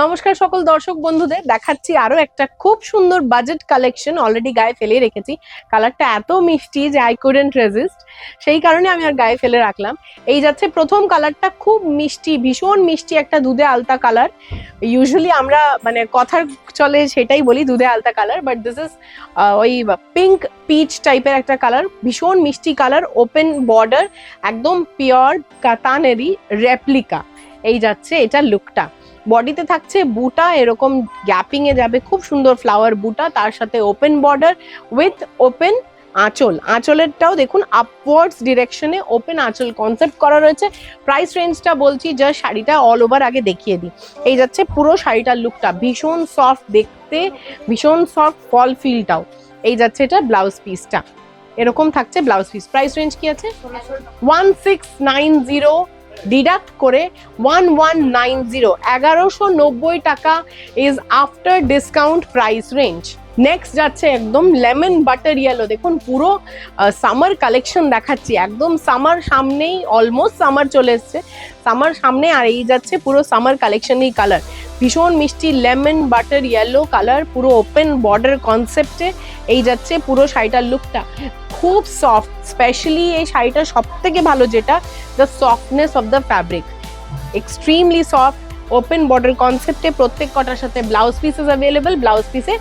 নমস্কার সকল দর্শক বন্ধুদের, দেখাচ্ছি আরো একটা খুব সুন্দর বাজেট কালেকশন। অলরেডি গায়ে ফেলে রেখেছি, কালারটা এত মিষ্টি যে আই কুডন্ট রেজিস্ট, সেই কারণে আমি আর গায়ে ফেলে রাখলাম। এই যাচ্ছে প্রথম কালারটা, খুব মিষ্টি, ভীষণ মিষ্টি একটা দুধে আলতা কালার। ইউজুয়ালি আমরা মানে কথার চলে সেটাই বলি দুধে আলতা কালার, বাট দিস ইজ ওই পিঙ্ক পিচ টাইপের একটা কালার, ভীষণ মিষ্টি কালার, ওপেন বর্ডার, একদম পিওর কাতানেরই রেপ্লিকা। এই যাচ্ছে এটা লুকটা। বডিতে থাকছে বুটা, এরকম গ্যাপিং এ যাবে, খুব সুন্দর ফ্লাওয়ার বুটা, তার সাথে ওপেন বর্ডার উইথ ওপেন আঁচল। আঁচলেরটাও দেখুন আপওয়ার্ডস ডিরেকশনে ওপেন আঁচল কনসেপ্ট করা রয়েছে। প্রাইস রেঞ্জটা বলছি, যা শাড়িটা অল ওভার আগে দেখিয়ে দিই। এই যাচ্ছে পুরো শাড়িটার লুকটা, ভীষণ সফট দেখতে, ভীষণ সফট ফল ফিলটাও। এই যাচ্ছে এটা ব্লাউজ পিসটা, এরকম থাকছে ব্লাউজ পিস। প্রাইস রেঞ্জ কি আছে? 1690 ডিডাক্ট করে 1190, 1190 টাকা is after discount price range. Next যাচ্ছে একদম লেমন বাটার ইয়েলো, দেখুন পুরো সামার কালেকশন দেখাচ্ছি, একদম সামার সামনেই, অলমোস্ট সামার চলে এসছে, সামার সামনে। আর এই যাচ্ছে পুরো সামার কালেকশনই কালার, ভীষণ মিষ্টি লেমন বাটার ইয়েলো কালার, পুরো ওপেন বর্ডার কনসেপ্টে। এই যাচ্ছে পুরো শাড়িটার লুকটা, খুব সফট। স্পেশালি এই শাড়িটার সব থেকে ভালো যেটা, the softness of the fabric, extremely soft, open border কনসেপ্টে। প্রত্যেক কটার সাথে ব্লাউজ পিসেস অ্যাভেলেবেল, ব্লাউজ পিসে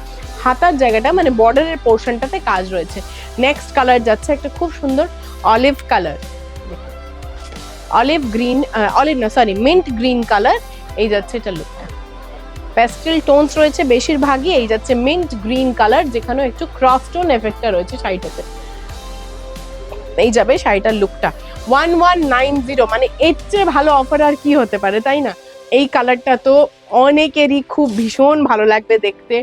হাতার জায়গাটা মানে বর্ডারের পোর্শনটাতে কাজ রয়েছে। নেক্সট কালার যাচ্ছে একটা খুব সুন্দর olive colour, olive green, olive না সরি মিন্ট গ্রিন কালার। এই যাচ্ছে এটা লুকটা, প্যাস্টেল টোনস রয়েছে বেশিরভাগই। এই যাচ্ছে মিন্ট গ্রিন কালার, যেখানে একটু ক্রস টোন এফেক্টটা রয়েছে শাড়িটাতে। এই যাবে শাড়িটার লুকটা 1190, মানে এর চেয়ে ভালো অফার আর কি হতে পারে, তাই না? এই কালারটা তো অনেকেরই খুব ভীষণ ভালো লাগবে দেখতে।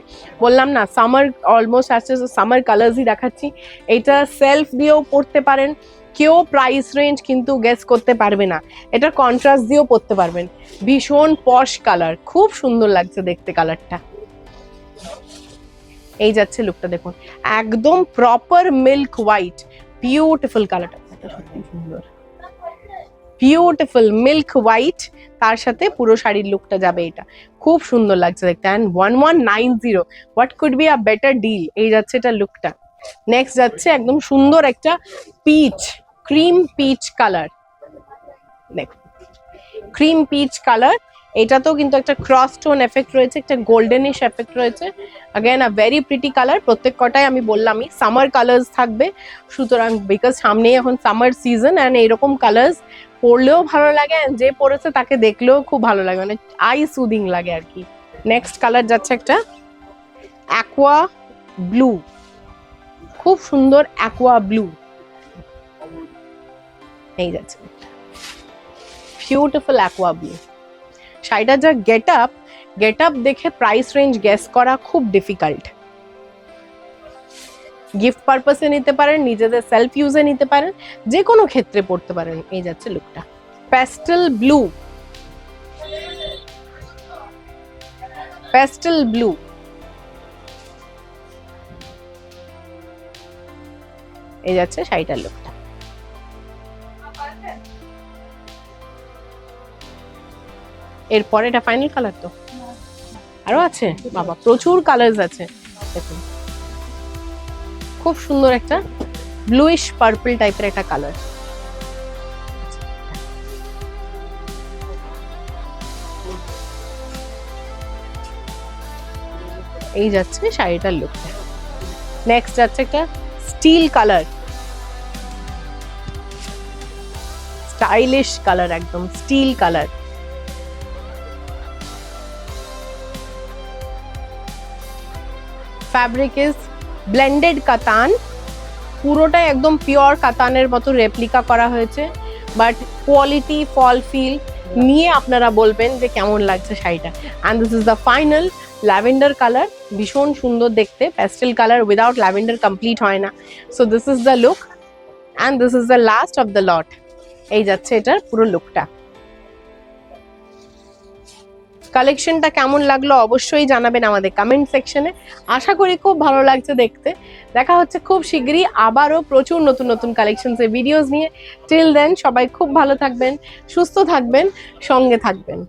বললাম না, সামার অলমোস্ট আসছে, সামার কালার্সই দেখাচ্ছি। এটা সেলফ দিয়েও পরতে পারেন, কেউ প্রাইস রেঞ্জ কিন্তু গেস করতে পারবে না। এটা কন্ট্রাস্ট দিয়েও পরতে পারবেন, ভীষণ পশ কালার, খুব সুন্দর লাগছে দেখতে কালারটা। এই যাচ্ছে লুকটা, দেখুন একদম প্রপার মিল্ক হোয়াইট, বিউটিফুল কালারটা, সত্যি সুন্দর, বিউটিফুল মিল্ক হোয়াইট, তার সাথে পুরো শাড়ির লুকটা যাবে। এটা খুব সুন্দর লাগছে দেখতে, and 1190, what could be a better deal. এই যাচ্ছে এটা লুকটা। নেক্সট যাচ্ছে একদম সুন্দর একটা পিচ, ক্রিম পিচ কালার, দেখুন ক্রিম পিচ কালার। এটাতেও কিন্তু একটা ক্রস টোন এফেক্ট রয়েছে, একটা গোল্ডেনিশ এফেক্ট রয়েছে। Again a very pretty colour. প্রত্যেক কটাই আমি বললামই সামার কালার্স থাকবে, সুতরাং বিকজ সামনেই এখন সামার সিজন, অ্যান্ড এইরকম কালার্স পরলেও ভালো লাগে, অ্যান্ড যে পরেছে তাকে দেখলেও খুব ভালো লাগে, মানে আই সুদিং লাগে আর কি। নেক্সট কালার যাচ্ছে একটা অ্যাকোয়া ব্লু, খুব সুন্দর অ্যাকোয়া ব্লু। এই যাচ্ছে বিউটিফুল অ্যাকোয়া ব্লু। শাড়িটার যা গেট আপ দেখে প্রাইস রেঞ্জ গেস করা খুব ডিফিকাল্ট। গিফট পারপাসে নিতে পারেন, নিজেদের সেলফ ইউজে নিতে পারেন, যে কোনো ক্ষেত্রে পড়তে পারেন। এই যাচ্ছে লুকটা, প্যাস্টেল ব্লু, প্যাস্টেল ব্লু। এই যাচ্ছে শাড়িটার লুকটা। এরপর এটা ফাইনাল কালার তো আরো আছে, বাবা প্রচুর কালার্স আছে। দেখুন খুব সুন্দর একটা ব্লুইশ পার্পল টাইপের একটা কালার। এই যাচ্ছে শাড়িটার লুকটা। নেক্সট যাচ্ছে একটা স্টিল কালার, স্টাইলিশ কালার, একদম steel colour. Fabric is blended কাতান, পুরোটাই একদম পিওর কাতানের মতো রেপ্লিকা করা হয়েছে, বাট কোয়ালিটি ফল ফিল নিয়ে আপনারা বলবেন যে কেমন লাগছে শাড়িটা। And this is the final lavender colour, ভীষণ সুন্দর দেখতে। Pastel colour without lavender complete হয় না। So this is the look, and this is the last of the lot. এই যাচ্ছে এটার পুরো লুকটা। কালেকশনটা কেমন লাগলো অবশ্যই জানাবেন আমাদের কমেন্ট সেকশনে। আশা করি খুব ভালো লাগছে দেখতে। দেখা হচ্ছে খুব শীঘ্রই আবারও প্রচুর নতুন নতুন কালেকশনসের ভিডিওস নিয়ে। টিল দেন সবাই খুব ভালো থাকবেন, সুস্থ থাকবেন, সঙ্গে থাকবেন।